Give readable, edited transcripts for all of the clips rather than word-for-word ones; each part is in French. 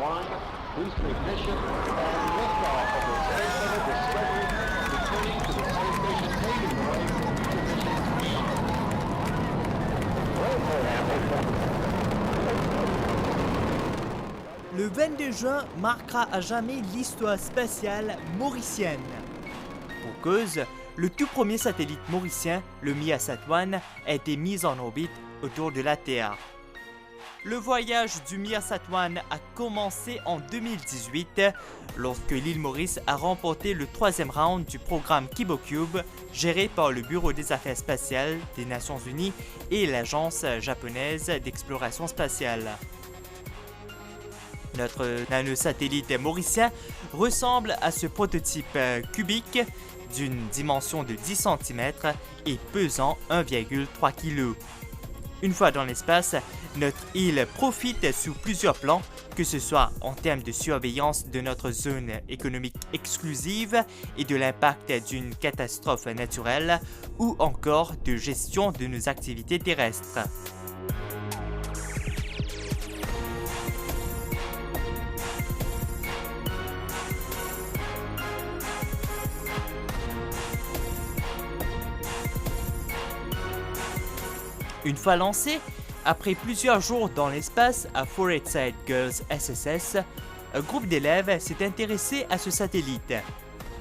One, booster ignition, and liftoff of the Space Shuttle Discovery, returning to the space station paving the way for future missions. Le 22 juin marquera à jamais l'histoire spatiale mauricienne. Pour cause, le tout premier satellite mauricien, le MiaSat-1, a été mis en orbite autour de la Terre. Le voyage du MiaSat-1 a commencé en 2018 lorsque l'île Maurice a remporté le 3e round du programme KiboCube géré par le Bureau des Affaires spatiales des Nations Unies et l'Agence japonaise d'exploration spatiale. Notre nanosatellite mauricien ressemble à ce prototype cubique d'une dimension de 10 cm et pesant 1,3 kg. Une fois dans l'espace, notre île profite sous plusieurs plans, que ce soit en termes de surveillance de notre zone économique exclusive et de l'impact d'une catastrophe naturelle, ou encore de gestion de nos activités terrestres. Une fois lancé, après plusieurs jours dans l'espace à Forestside Girls SSS, un groupe d'élèves s'est intéressé à ce satellite.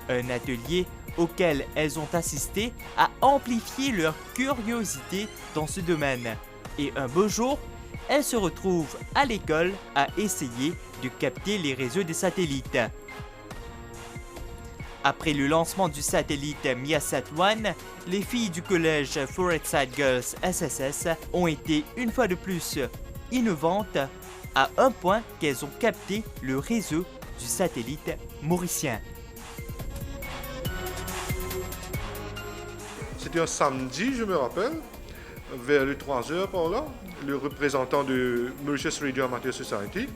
Un atelier auquel elles ont assisté a amplifié leur curiosité dans ce domaine. Et un beau jour, elles se retrouvent à l'école à essayer de capter les réseaux des satellites. Après le lancement du satellite MiaSat-1, les filles du collège Forestside Girls SSS ont été une fois de plus innovantes à un point qu'elles ont capté le réseau du satellite mauricien. C'était un samedi, je me rappelle, vers les 3 heures par là, le représentant de Mauritius Radio Amateur Society,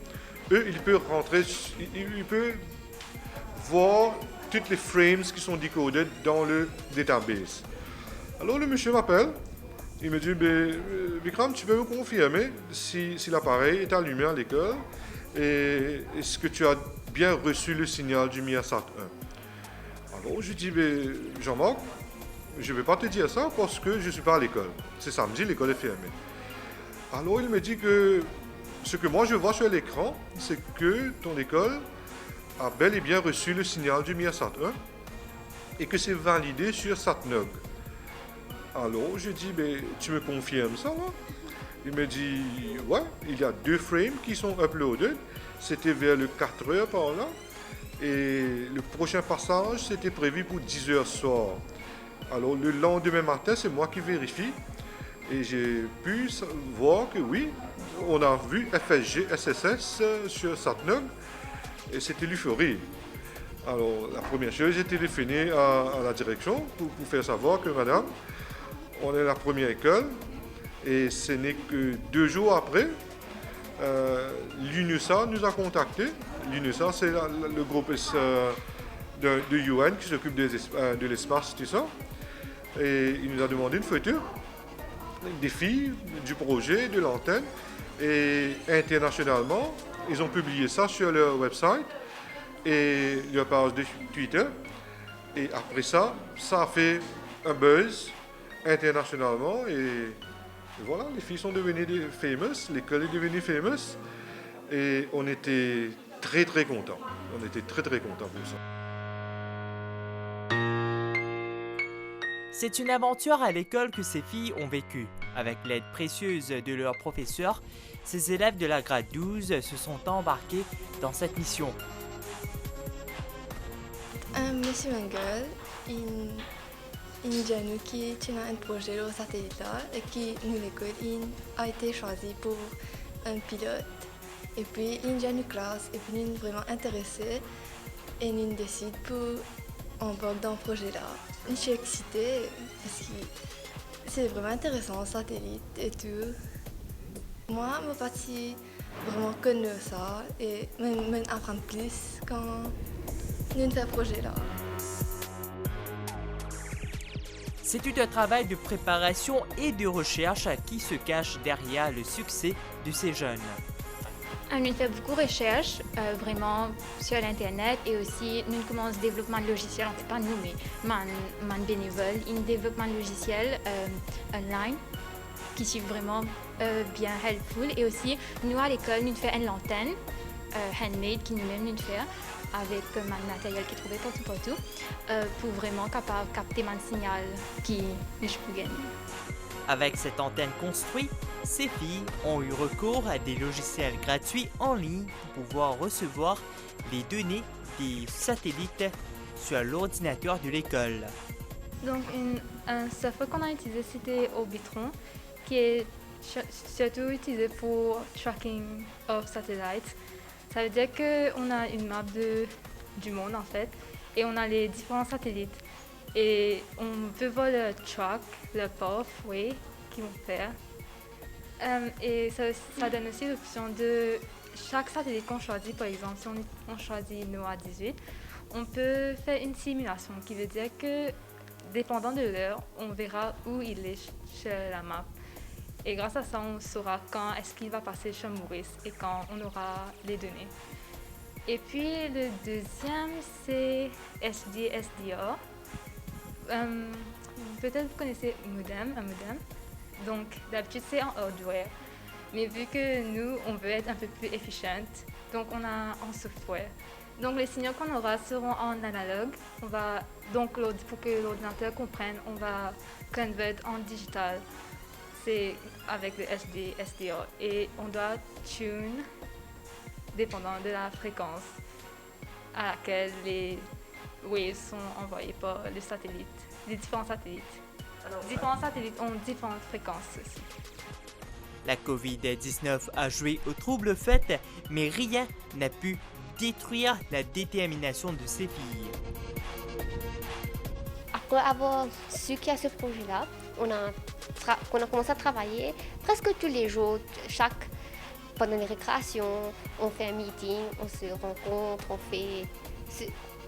il peut voir toutes les frames qui sont décodées dans le database. Alors le monsieur m'appelle, il me dit Vikram, tu peux me confirmer si l'appareil est allumé à l'école et est-ce que tu as bien reçu le signal du MiaSat 1. Alors je dis Jean-Marc, je ne vais pas te dire ça parce que je ne suis pas à l'école. C'est samedi, l'école est fermée. Alors il me dit que ce que moi je vois sur l'écran, c'est que ton école a bel et bien reçu le signal du MiaSat 1 et que c'est validé sur SatNog. Alors je dis, tu me confirmes ça là? Il me dit, ouais, il y a 2 frames qui sont uploadés. C'était vers le 4 heures par là. Et le prochain passage, c'était prévu pour 10 heures soir. Alors le lendemain matin, c'est moi qui vérifie. Et j'ai pu voir que oui, on a vu FSG SSS sur SatNog. Et c'était l'euphorie. Alors, la première chose, j'ai téléphoné à la direction pour faire savoir que, madame, on est la première école et ce n'est que 2 jours après, l'UNESA nous a contactés. L'UNESA, c'est le groupe de UN qui s'occupe de l'espace, tout ça. Et il nous a demandé une photo des filles, du projet, de l'antenne. Et internationalement, ils ont publié ça sur leur website et leur page de Twitter. Et après ça, ça a fait un buzz internationalement. Et voilà, les filles sont devenues famous, l'école est devenue famous. Et on était très très contents. On était très très contents pour ça. C'est une aventure à l'école que ces filles ont vécue. Avec l'aide précieuse de leurs professeurs, ces élèves de la grade 12 se sont embarqués dans cette mission. Monsieur Mengel, nous qui a un projet au satellite là et qui nous l'école a été choisi pour un pilote. Et puis une classe et puis nous vraiment intéressés et nous décide pour embarquer dans ce projet là. Je suis excitée parce que c'est vraiment intéressant, le satellite et tout. Moi, je partie vraiment connaître ça et même apprendre plus quand nous faisons ce projet-là. C'est tout un travail de préparation et de recherche qui se cache derrière le succès de ces jeunes. Nous fait beaucoup de recherches vraiment sur l'internet et aussi nous commençons le développement de logiciels, en fait pas nous mais mon bénévole, un développement de logiciel online qui est vraiment bien helpful et aussi nous à l'école nous faisons une lanterne handmade qui nous-mêmes nous fait avec un matériel qui est trouvé partout pour vraiment capable capter mon signal qui je peux gagner. Avec cette antenne construite, ces filles ont eu recours à des logiciels gratuits en ligne pour pouvoir recevoir les données des satellites sur l'ordinateur de l'école. Donc, un software qu'on a utilisé, c'était Orbitron, qui est surtout utilisé pour tracking of satellites. Ça veut dire qu'on a une map du monde en fait, et on a les différents satellites. Et on peut voir le track, le pathway qu'ils vont faire. Et ça donne aussi l'option de chaque satellite qu'on choisit, par exemple, si on choisit NOAA 18, on peut faire une simulation qui veut dire que, dépendant de l'heure, on verra où il est sur la map. Et grâce à ça, on saura quand est-ce qu'il va passer chez Maurice et quand on aura les données. Et puis le deuxième, c'est SDR. Peut-être vous connaissez un modem. Donc d'habitude c'est en hardware. Mais vu que nous, on veut être un peu plus efficient, donc on a en software. Donc les signaux qu'on aura seront en analogue. Donc pour que l'ordinateur comprenne, on va convert en digital. C'est avec le SDR. Et on doit tune dépendant de la fréquence à laquelle les waves sont envoyées par les satellites, les différents satellites. Différents satellites ont différentes fréquences aussi. La COVID-19 a joué au trouble fête, mais rien n'a pu détruire la détermination de ces filles. Après avoir su qu'il y a ce projet-là, on a commencé à travailler presque tous les jours. Pendant les récréations, on fait un meeting, on se rencontre,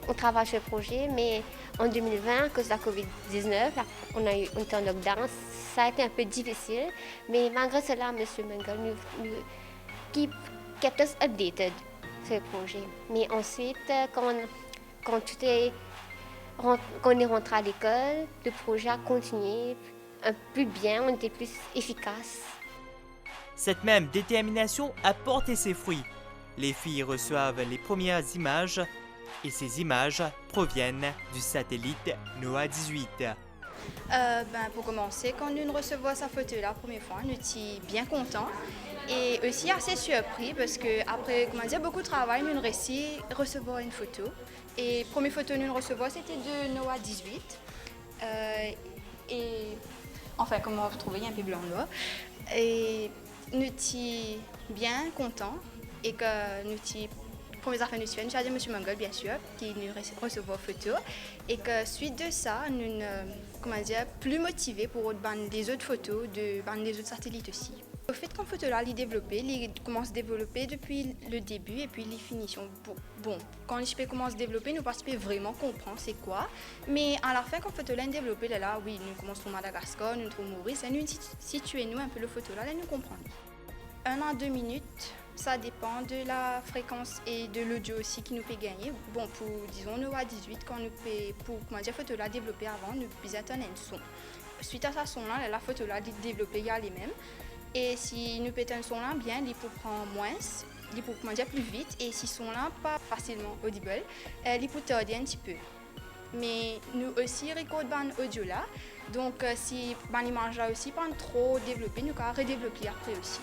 on travaille sur le projet. Mais en 2020, à cause de la COVID-19, on était en lockdown. Ça a été un peu difficile, mais malgré cela, M. Mengel nous kept us updated sur le projet. Mais ensuite, quand on est rentré à l'école, le projet a continué un peu bien, on était plus efficace. Cette même détermination a porté ses fruits. Les filles reçoivent les premières images et ces images proviennent du satellite NOAA 18. Pour commencer, quand nous recevons sa photo la première fois, nous sommes bien contents et aussi assez surpris parce qu'après beaucoup de travail, nous avons réussi à recevoir une photo. Et la première photo que nous recevons, c'était de NOAA 18. Enfin, comme vous trouvez, il y a un peu blanc noir. Et nous sommes bien contents et que nous sommes premières affaires nous suivent, nous avons dit M. Mengel, bien sûr, qui nous recevait la photo. Et que suite de ça, nous sommes plus motivés pour les autres photos des autres satellites aussi. Le fait qu'en photo là, il commence à développer depuis le début et puis les finitions. Bon, quand les commence à développer, nous participons vraiment comprendre c'est quoi. Mais à la fin, quand photo là est développée, là, oui, nous commençons Madagascar, nous trouvons Maurice, et nous situons un peu le photo là, nous comprenons. 1 à 2 minutes, ça dépend de la fréquence et de l'audio aussi qui nous peut gagner. Bon, pour disons NOAA 18, quand nous pour photo là développer avant, nous pouvons attendre un son. Suite à ce son là, la photo là développer les mêmes. Et si nous pétons un son là bien, il peut prendre moins, il peut plus vite. Et si son là pas facilement audible, il peut tarder un petit peu. Mais nous aussi recordons audio là. Donc si l'image là aussi pas trop développée, nous pouvons redévelopper après aussi.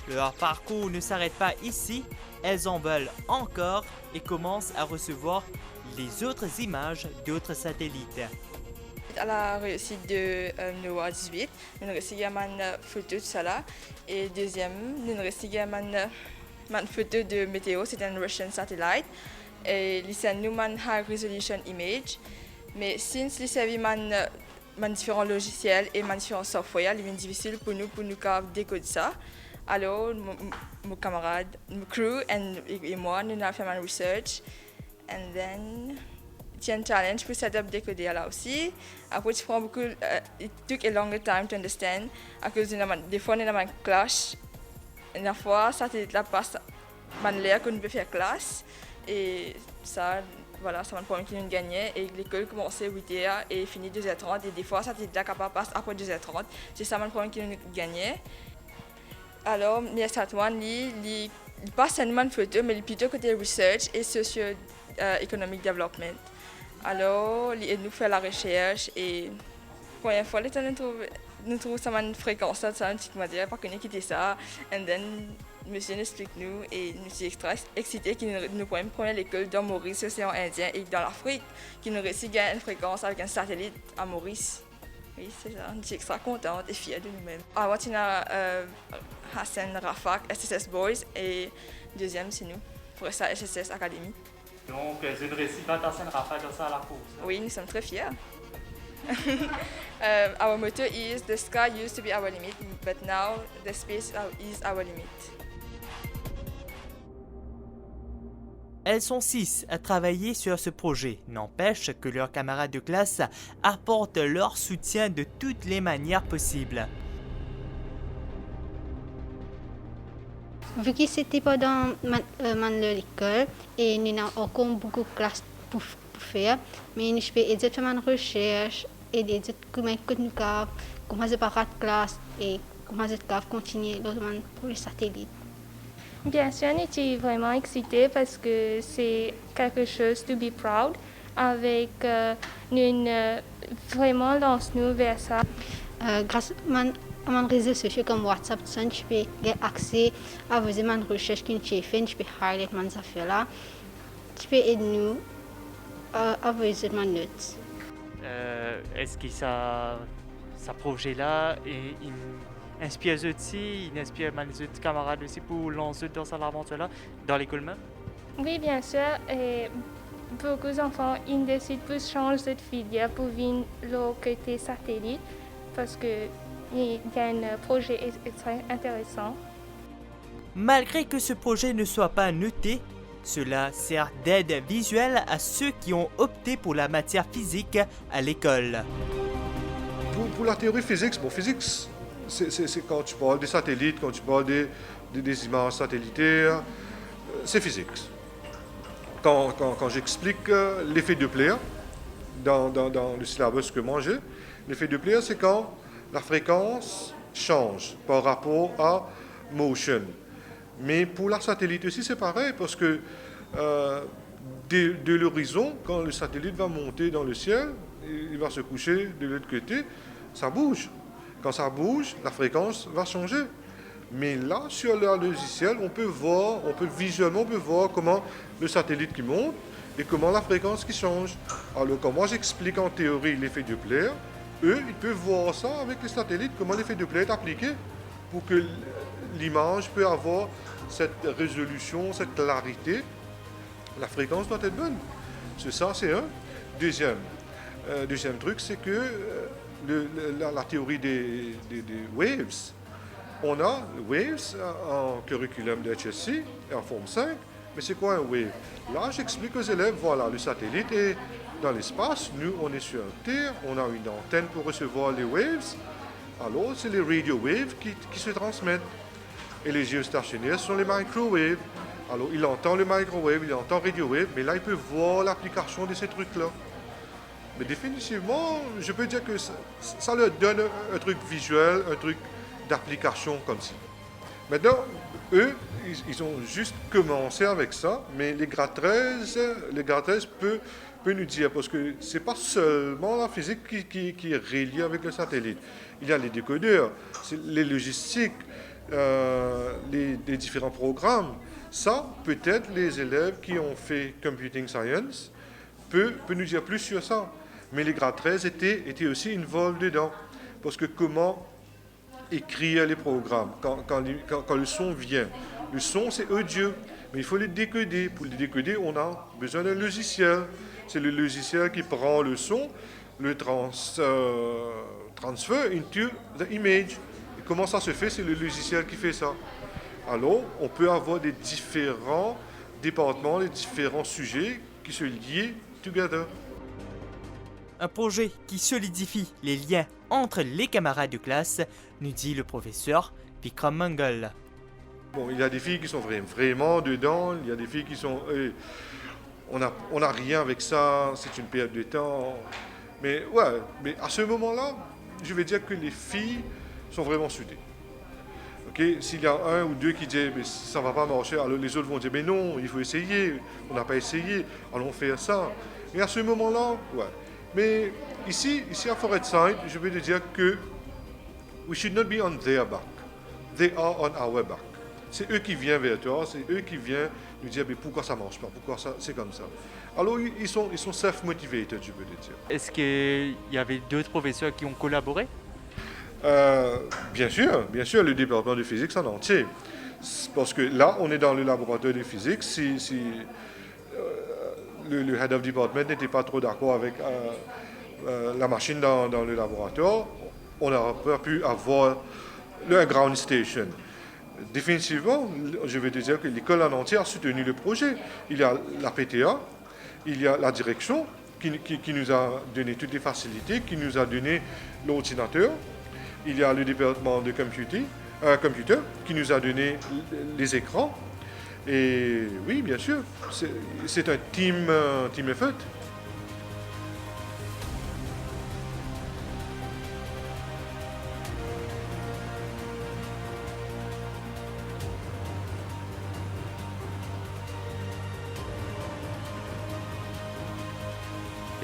Leur parcours ne s'arrête pas ici, elles en veulent encore et commencent à recevoir les autres images d'autres satellites. À la réussite de NOAA 18, nous avons reçu une photo de ça là. Et deuxième, nous avons reçu une photo de météo, c'est un Russian satellite. Et nous avons une high resolution image. Mais since nous avons différents logiciels et différents software, il est difficile pour nous décoder ça. Alors, mon camarade, mon crew et moi, nous avons fait une research. And then, c'est un challenge pour setup décoder là aussi. Après, it took a longer time to understand. À cause des fois, nous avons un clash Une fois, satellite là passe l'air que nous pouvons faire classe. Et ça, voilà, ça m'a permis qu'ils nous gagnaient. Et l'école commençait à 8h et finit 2h30. Et des fois, satellite là capable passe après 2h30. C'est ça m'a permis qu'ils nous gagnaient. Alors, Mia Satwan, il passe seulement une photo, mais il plutôt côté research et socio-economic development. Alors, il nous fait la recherche et la première fois, nous trouvons ça une fréquence, ça une petite matière, pas qu'on ait quitté ça. Et then, monsieur nous explique nous et nous sommes extra excités qu'il nous prenne l'école dans Maurice, l'océan Indien et dans l'Afrique, qui nous réussit à une fréquence avec un satellite à Maurice. Oui, c'est ça. Je suis extra contente et fière de nous-mêmes. Avant, on a Hassan Rafak, SSS Boys, et deuxième, c'est nous, pour ça, SSS Academy. Donc, c'est une récipient Hassan Rafak dans ça à la course. Oui, nous sommes très fiers. Our motto is, the sky used to be our limit, but now the space is our limit. Elles sont 6 à travailler sur ce projet. N'empêche que leurs camarades de classe apportent leur soutien de toutes les manières possibles. Vu que c'était pendant l'école et nous avons encore beaucoup de classes pour faire, mais nous faisons des recherches et des comment nous commencer par la classe et comment continuer pour les satellites. Bien sûr, on était vraiment excités parce que c'est quelque chose to be proud. Avec nous vraiment lance-nous vers ça. Grâce à mes réseaux sociaux comme WhatsApp, je peux avoir accès à vos recherches que tu as faites, je peux highlight mes affaires là. Tu peux aider nous à vos notes. Est-ce que ça projet-là inspire aussi, il inspire mes autres camarades aussi pour lancer dans cette aventure-là, dans l'école même? Oui, bien sûr. Et beaucoup d'enfants ils décident de changer de filière pour venir le côté satellite parce qu'il y a un projet très intéressant. Malgré que ce projet ne soit pas noté, cela sert d'aide visuelle à ceux qui ont opté pour la matière physique à l'école. Pour la théorie physique, physique, c'est quand tu parles des satellites, quand tu parles des images satellitaires, c'est physique. Quand j'explique l'effet Doppler dans le syllabus que moi j'ai, l'effet Doppler, c'est quand la fréquence change par rapport à motion. Mais pour la satellite aussi, c'est pareil, parce que de l'horizon, quand le satellite va monter dans le ciel, il va se coucher de l'autre côté, ça bouge. Quand ça bouge, la fréquence va changer. Mais là, sur le logiciel, on peut visuellement voir comment le satellite qui monte et comment la fréquence qui change. Alors, quand moi j'explique en théorie l'effet Doppler, eux, ils peuvent voir ça avec les satellites, comment l'effet Doppler est appliqué pour que l'image peut avoir cette résolution, cette clarité. La fréquence doit être bonne. C'est ça, c'est un. Deuxième truc, c'est que la théorie des waves, on a waves en curriculum de HSC en forme 5, mais c'est quoi un wave? Là, j'explique aux élèves, voilà, le satellite est dans l'espace, nous, on est sur Terre, on a une antenne pour recevoir les waves, alors c'est les radio waves qui se transmettent. Et les géostationnaires sont les microwaves. Alors, il entend le microwave, il entend radio wave, mais là, il peut voir l'application de ces trucs-là. Mais définitivement, je peux dire que ça leur donne un truc visuel, un truc d'application comme ça. Maintenant, eux, ils ont juste commencé avec ça, mais les grades 13 peuvent nous dire, parce que ce n'est pas seulement la physique qui est reliée avec le satellite. Il y a les décodeurs, les logistiques, les différents programmes. Ça, peut-être les élèves qui ont fait Computing Science peuvent nous dire plus sur ça. Mais les grades 13 étaient aussi involved dedans. Parce que comment écrire les programmes quand le son vient. Le son, c'est audio, mais il faut les décoder. Pour les décoder, on a besoin d'un logiciel. C'est le logiciel qui prend le son, le transfère into the image. Et comment ça se fait? C'est le logiciel qui fait ça. Alors, on peut avoir des différents départements, les différents sujets qui se lient together. Un projet qui solidifie les liens entre les camarades de classe, nous dit le professeur Vikram Mangal. Bon, il y a des filles qui sont vraiment dedans, il y a des filles qui sont... on n'a rien avec ça, c'est une perte de temps. Mais ouais, mais à ce moment-là, je vais dire que les filles sont vraiment soudées. Okay? S'il y a un ou deux qui disent mais ça ne va pas marcher, alors les autres vont dire mais non, il faut essayer, on n'a pas essayé, allons faire ça. Et à ce moment-là, ouais. Mais ici à Forestside, je vais te dire que we should not be on their back. They are on our back. C'est eux qui viennent vers toi, c'est eux qui viennent nous dire mais pourquoi ça ne marche pas, pourquoi ça, c'est comme ça. Alors ils sont self-motivated, je veux te dire. Est-ce qu'il y avait d'autres professeurs qui ont collaboré? Bien sûr, le département de physique en entier. Parce que là, on est dans le laboratoire de physique. Si le head of department n'était pas trop d'accord avec la machine dans le laboratoire, on n'aurait pas pu avoir le ground station. Définitivement, je vais te dire que l'école en entier a soutenu le projet. Il y a la PTA, il y a la direction qui nous a donné toutes les facilités, qui nous a donné l'ordinateur. Il y a le département de computer qui nous a donné les écrans. Et oui, bien sûr, c'est un team effort.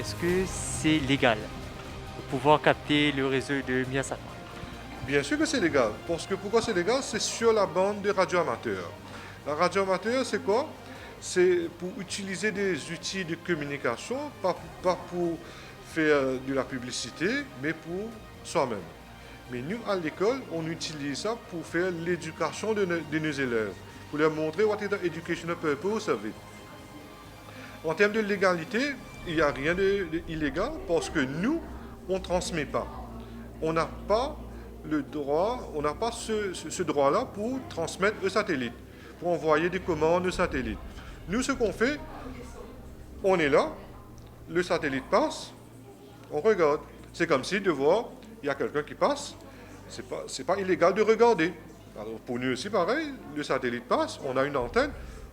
Est-ce que c'est légal de pouvoir capter le réseau de Miasatwan? Bien sûr que c'est légal. Parce que pourquoi c'est légal? C'est sur la bande de radio amateur. La radio amateur, c'est quoi? C'est pour utiliser des outils de communication, pas pour faire de la publicité, mais pour soi-même. Mais nous, à l'école, on utilise ça pour faire l'éducation de nos élèves, pour leur montrer what is the educational purpose of it. En termes de légalité, il n'y a rien d'illégal parce que nous, on ne transmet pas. On n'a pas le droit, on n'a pas ce droit-là pour transmettre au satellite, pour envoyer des commandes au satellite. Nous, ce qu'on fait, on est là, le satellite passe, on regarde. C'est comme si de voir, il y a quelqu'un qui passe, c'est pas illégal de regarder. Alors pour nous aussi, pareil, le satellite passe, on a une antenne,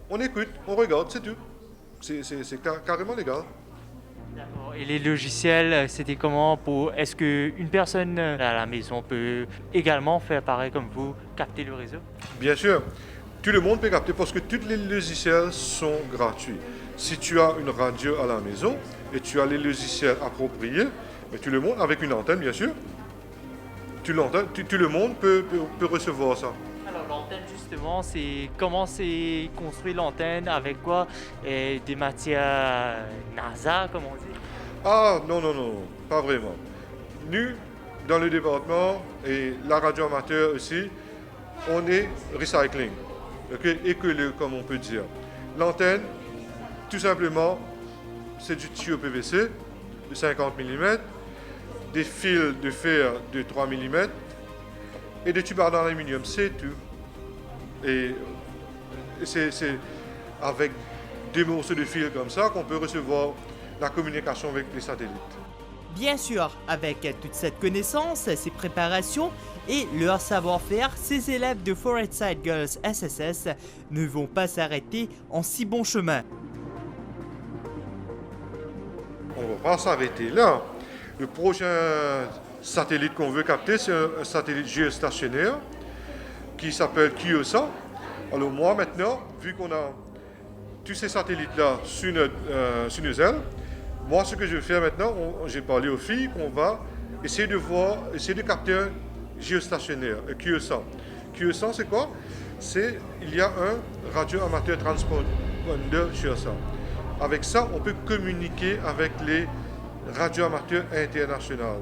on écoute, on regarde, c'est tout. C'est carrément légal. D'accord. Et les logiciels, c'était comment pour... Est-ce qu'une personne à la maison peut également faire pareil comme vous, capter le réseau? Bien sûr, tout le monde peut capter parce que tous les logiciels sont gratuits. Si tu as une radio à la maison et tu as les logiciels appropriés, mais tout le monde, avec une antenne bien sûr, tout le monde peut recevoir ça. Alors l'antenne justement, c'est comment c'est construit l'antenne, avec quoi? Et des matières NASA, comme on dit? Ah non, pas vraiment. Nous, dans le département et la radio amateur aussi, on est recycling, okay? Écoleux comme on peut dire. L'antenne, tout simplement, c'est du tuyau PVC de 50 mm, des fils de fer de 3 mm et des tubes en aluminium, c'est tout. Et c'est avec des morceaux de fil comme ça qu'on peut recevoir la communication avec les satellites. Bien sûr, avec toute cette connaissance, ces préparations et leur savoir-faire, ces élèves de Forestside Girls SSS ne vont pas s'arrêter en si bon chemin. On ne va pas s'arrêter là. Le prochain satellite qu'on veut capter, c'est un satellite géostationnaire qui s'appelle QSA. Alors moi maintenant, vu qu'on a tous ces satellites-là sur nos ailes, moi ce que je vais faire maintenant, j'ai parlé aux filles qu'on va essayer de capter un géostationnaire, un QSA. QSA c'est quoi? Il y a un radio amateur transponder sur ça. Avec ça, on peut communiquer avec les radios amateurs internationales.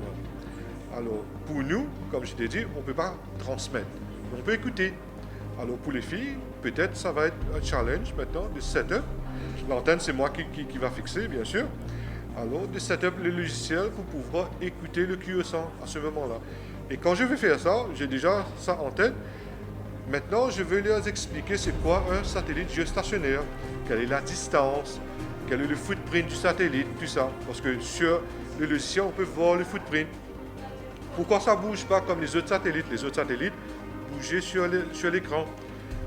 Alors, pour nous, comme je t'ai dit, on ne peut pas transmettre. On peut écouter. Alors, pour les filles, peut-être ça va être un challenge maintenant de setup. L'antenne, c'est moi qui va fixer, bien sûr. Alors, de setup le logiciel pour pouvoir écouter le QSA à ce moment-là. Et quand je vais faire ça, j'ai déjà ça en tête. Maintenant, je vais leur expliquer c'est quoi un satellite géostationnaire, quelle est la distance, quel est le footprint du satellite, tout ça. Parce que sur le logiciel, on peut voir le footprint. Pourquoi ça ne bouge pas comme les autres satellites? Les autres satellites bougeaient sur l'écran.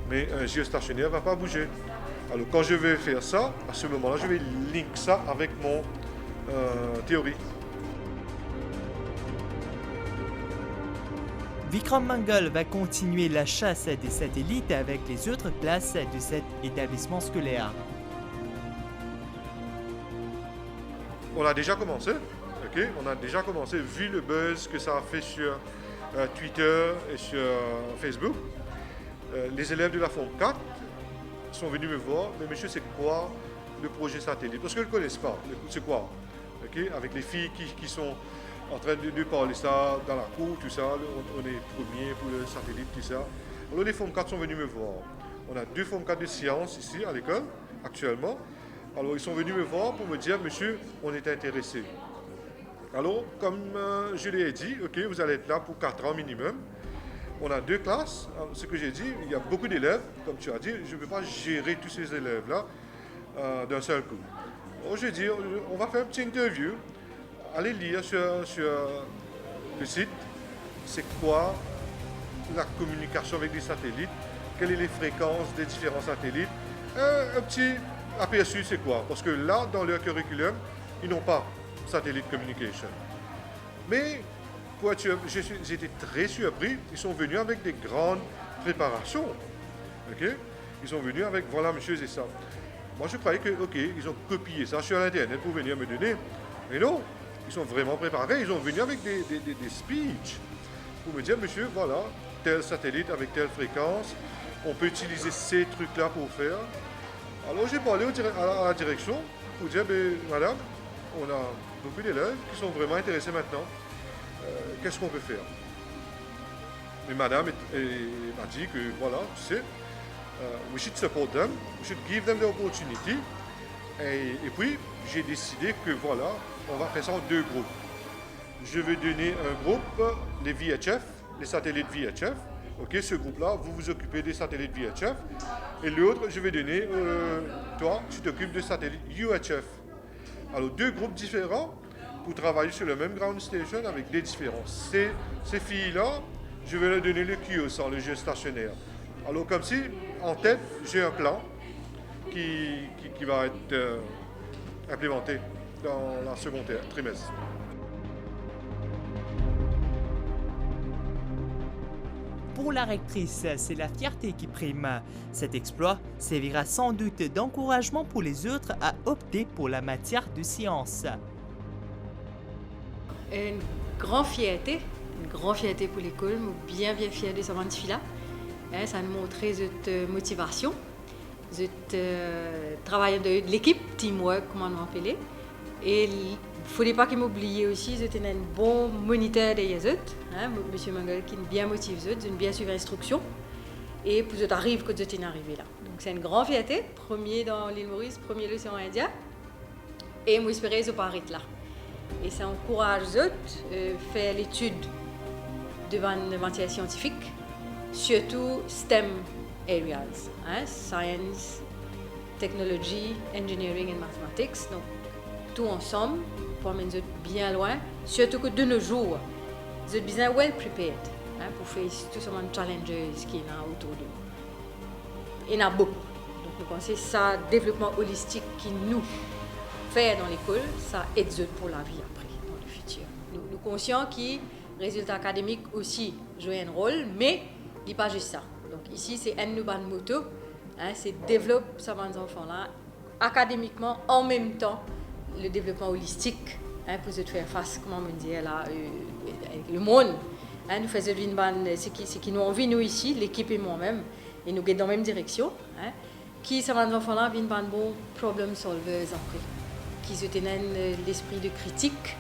mais un géostationnaire ne va pas bouger. Alors quand je vais faire ça, à ce moment-là, je vais link ça avec mon théorie. Vikram Mangal va continuer la chasse des satellites avec les autres classes de cet établissement scolaire. On a déjà commencé, ok? On a déjà commencé, vu le buzz que ça a fait sur Twitter et sur Facebook. Les élèves de la Forme 4 sont venus me voir, mais monsieur, c'est quoi le projet satellite? Parce qu'ils ne le connaissent pas, c'est quoi? Okay? Avec les filles qui sont en train de parler ça dans la cour, tout ça, on est premier pour le satellite, tout ça. Alors les Forme 4 sont venus me voir. On a 2 Forme 4 de sciences ici à l'école, actuellement. Alors ils sont venus me voir pour me dire, monsieur, on est intéressé. Alors, comme je l'ai dit, ok, vous allez être là pour 4 ans minimum. On a 2 classes. Alors, ce que j'ai dit, il y a beaucoup d'élèves, comme tu as dit, je ne peux pas gérer tous ces élèves-là d'un seul coup. Alors j'ai dit, on va faire une petite interview. Allez lire sur le site, c'est quoi la communication avec des satellites, quelles sont les fréquences des différents satellites. Un petit aperçu, c'est quoi? Parce que là, dans leur curriculum, ils n'ont pas satellite communication. Mais j'ai été très surpris, ils sont venus avec des grandes préparations. Okay? Ils sont venus avec, voilà monsieur, c'est ça. Moi je croyais que, ok, ils ont copié ça sur Internet pour venir me donner. Mais non, ils sont vraiment préparés, ils sont venus avec des speeches pour me dire, monsieur, voilà, tel satellite avec telle fréquence, on peut utiliser ces trucs-là pour faire. Alors j'ai parlé à la direction pour dire, madame, on a beaucoup d'élèves qui sont vraiment intéressés maintenant. Qu'est-ce qu'on peut faire? Mais madame m'a dit que voilà, tu sais, we should support them, we should give them the opportunity. Et puis, j'ai décidé que voilà, on va faire ça en 2 groupes. Je vais donner un groupe, les VHF, les satellites VHF. Ok, ce groupe-là, vous vous occupez des satellites VHF. Et l'autre, je vais donner, toi, tu t'occupes des satellites UHF. Alors, 2 groupes différents pour travailler sur le même ground station avec des différences. Ces filles-là, je vais leur donner le QO100, le géostationnaire. Alors, comme si, en tête, j'ai un plan qui va être implémenté dans la seconde trimestre. Pour la rectrice, c'est la fierté qui prime. Cet exploit servira sans doute d'encouragement pour les autres à opter pour la matière de sciences. Une grande fierté pour l'école, bien fière de sa fille-là. Ça nous montre cette motivation, cette travail de l'équipe, teamwork, comment on appelle. Et il ne faut pas qu'il m'oublie aussi, c'était un bon moniteur de Yazut, M. Mangal qui est bien motivé, bien suivi l'instruction. Et pour que arrive quand j'étais arrivé là. Donc c'est une grande fierté, premier dans l'île Maurice, premier l'océan Indien. Et moi j'espérais que je arrêter là. Et ça encourage eux faire l'étude devant une matière scientifique, surtout STEM areas, science, technology, engineering and mathematics. Donc tout ensemble pour amener bien loin, surtout que de nos jours, vous êtes bien well prepared pour faire tous ces challenges qui sont autour de nous. Il y en a beaucoup. Donc nous pensons que ça, développement holistique qui nous fait dans l'école, ça aide pour la vie après, dans le futur. Nous sommes conscients que les résultats académiques aussi jouent un rôle, mais il n'y a pas juste ça. Donc ici, c'est un nouveau motto, c'est développer ces enfants-là académiquement en même temps le développement holistique pour se faire face, comment on dit, là, avec le monde. Nous faisons ce qui nous envie, nous ici, l'équipe et moi-même, et nous guidons dans la même direction, qui, ces enfants-là, viennent par un bon problem solvers après, qui se tiennent l'esprit de critique,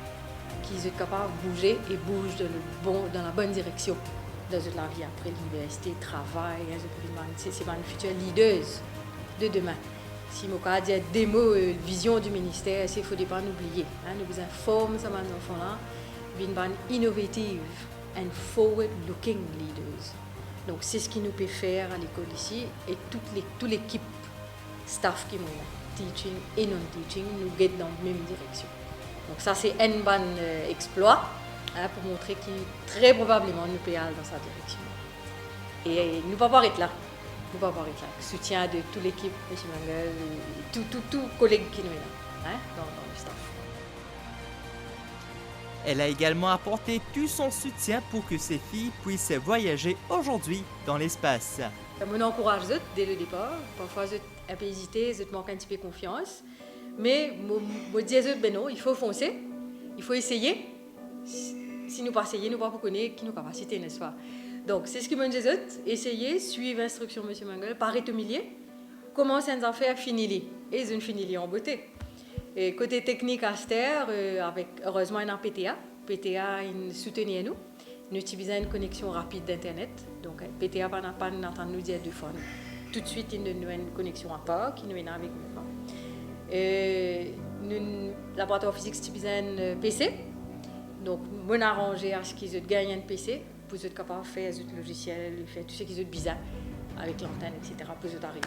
qui sont capables de bouger et bougent dans la bonne direction dans la vie après l'université, le travail, c'est les futurs leaders de demain. Si je veux dire des mots, vision du ministère, il ne faut pas oublier. Nous informons ces enfants-là, ils innovative and forward-looking leaders. Donc c'est ce qui nous peut faire à l'école ici et toute l'équipe staff qui est teaching et non-teaching nous guide dans la même direction. Donc ça c'est un bon exploit pour montrer qu'il très probablement nous peut aller dans sa direction. Et nous ne pouvons pas arrêter là. nous va avoir le soutien de toute l'équipe, M. Mangel, tout collègue qui nous est là, hein, dans le staff. Elle a également apporté tout son soutien pour que ses filles puissent voyager aujourd'hui dans l'espace. Je encourage dès le départ. Parfois, je un peu hésité, je manque un petit peu de confiance. Mais je dis ben non, il faut foncer, il faut essayer. Si nous ne pas essayer, nous ne pouvons pas connaître nos capacités, n'est-ce pas? Donc, c'est ce que je dis, essayer, suivre l'instruction de M. Mangel, pas être humilié, commencer à faire finir. Et je finis en beauté. Et côté technique à Aster, avec heureusement un PTA. PTA nous soutient nous. Nous utilisons une connexion rapide d'Internet. Donc, PTA n'a pas entendu nous dire de fois. Tout de suite, il nous a une connexion à part qui nous est avec nous. Et nous, laboratoire physique, utilisons un PC. Donc, on a arrangé à ce qu'ils gagnent un PC pour être capable de faire des logiciels, faire tout ce qui est bizarre avec l'antenne, etc. pour arriver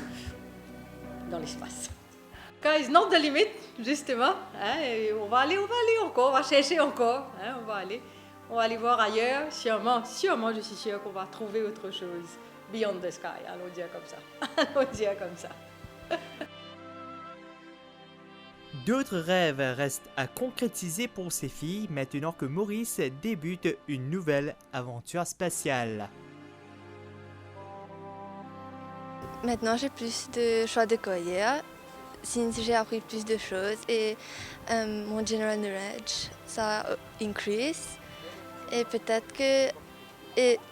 dans l'espace. Quand ils n'ont de limite, justement, hein, on va aller encore, on va chercher encore, hein, on va aller voir ailleurs. Sûrement, je suis sûre qu'on va trouver autre chose. Beyond the sky, allons dire comme ça. Allons dire comme ça. D'autres rêves restent à concrétiser pour ces filles maintenant que Maurice débute une nouvelle aventure spatiale. Maintenant, j'ai plus de choix de carrière. Since j'ai appris plus de choses et mon general knowledge, ça increase. Et peut-être que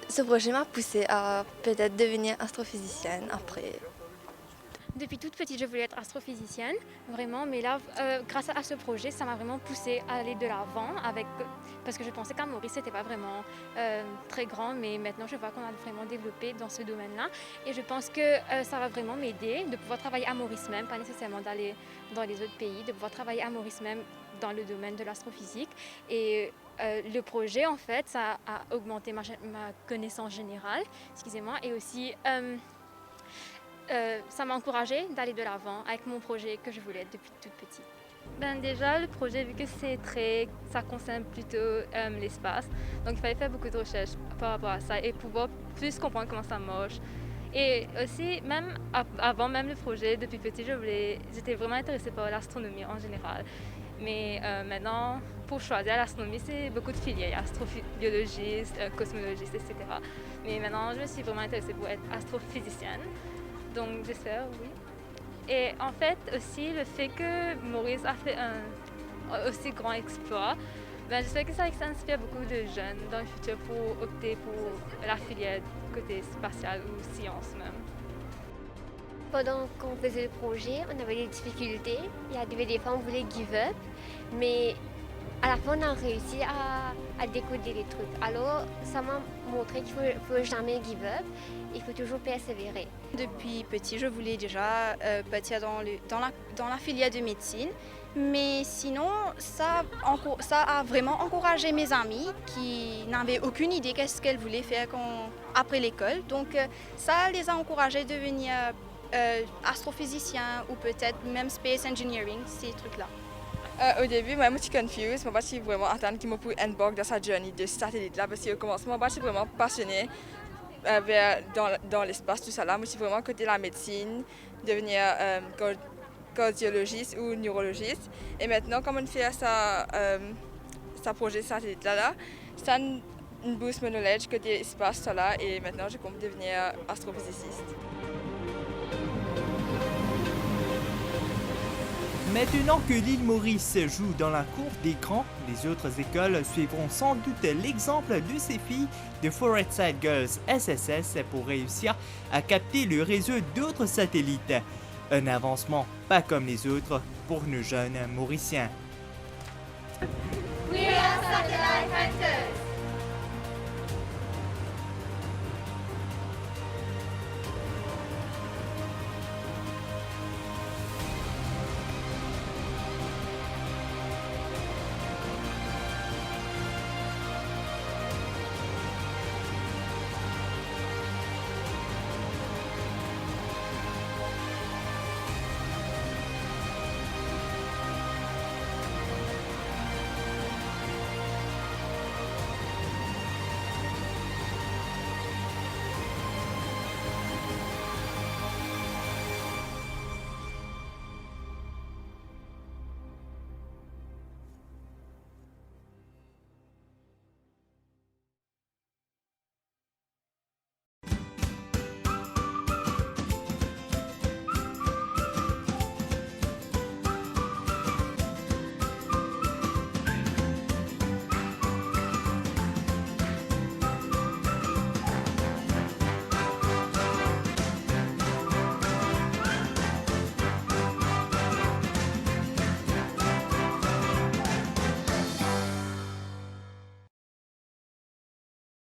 ce projet m'a poussé à peut-être devenir astrophysicienne après. Depuis toute petite, je voulais être astrophysicienne, vraiment, mais là, grâce à ce projet, ça m'a vraiment poussée à aller de l'avant, parce que je pensais qu'à Maurice, c'était pas vraiment très grand, mais maintenant, je vois qu'on a vraiment développé dans ce domaine-là, et je pense que ça va vraiment m'aider de pouvoir travailler à Maurice même, pas nécessairement d'aller dans les autres pays, de pouvoir travailler à Maurice même dans le domaine de l'astrophysique, et le projet, en fait, ça a augmenté ma connaissance générale, excusez-moi, et aussi ça m'a encouragée d'aller de l'avant avec mon projet que je voulais depuis toute petite. Ben déjà, le projet, vu que ça concerne plutôt l'espace, donc il fallait faire beaucoup de recherches par rapport à ça et pouvoir plus comprendre comment ça marche. Et aussi, même avant même le projet, depuis petit, j'étais vraiment intéressée par l'astronomie en général. Mais maintenant, pour choisir l'astronomie, c'est beaucoup de filières, astrobiologiste, cosmologiste, etc. Mais maintenant, je me suis vraiment intéressée pour être astrophysicienne. Donc j'espère, oui. Et en fait aussi le fait que Maurice a fait un aussi grand exploit, ben, j'espère que ça inspire beaucoup de jeunes dans le futur pour opter pour la filière côté spatial ou sciences même. Pendant qu'on faisait le projet, on avait des difficultés. Il y avait des fois on voulait give up, mais à la fin on a réussi à décoder les trucs. Alors ça m'a montré qu'il ne faut jamais give up, il faut toujours persévérer. Depuis petit, je voulais déjà partir dans la filière de médecine, mais sinon ça a vraiment encouragé mes amis qui n'avaient aucune idée qu'est-ce qu'elles voulaient faire après l'école. Donc ça les a encouragés de devenir astrophysicien ou peut-être même space engineering, ces trucs-là. Au début, moi, je suis confuse. Moi, je suis vraiment attendre qu'il me puisse embarquer dans sa journée de satellite-là parce qu'au commencement, je suis vraiment passionnée dans l'espace, tout ça là. Moi, je suis vraiment côté la médecine, devenir cardiologiste ou neurologiste. Et maintenant, comme on fait sa projet satellite-là, ça nous booste mon knowledge côté espace, ça là. Et maintenant, je compte devenir astrophysiciste. Maintenant que l'île Maurice joue dans la cour des grands, les autres écoles suivront sans doute l'exemple de ces filles de Forestside Girls SSS pour réussir à capter le réseau d'autres satellites. Un avancement pas comme les autres pour nos jeunes Mauriciens. We are Satellite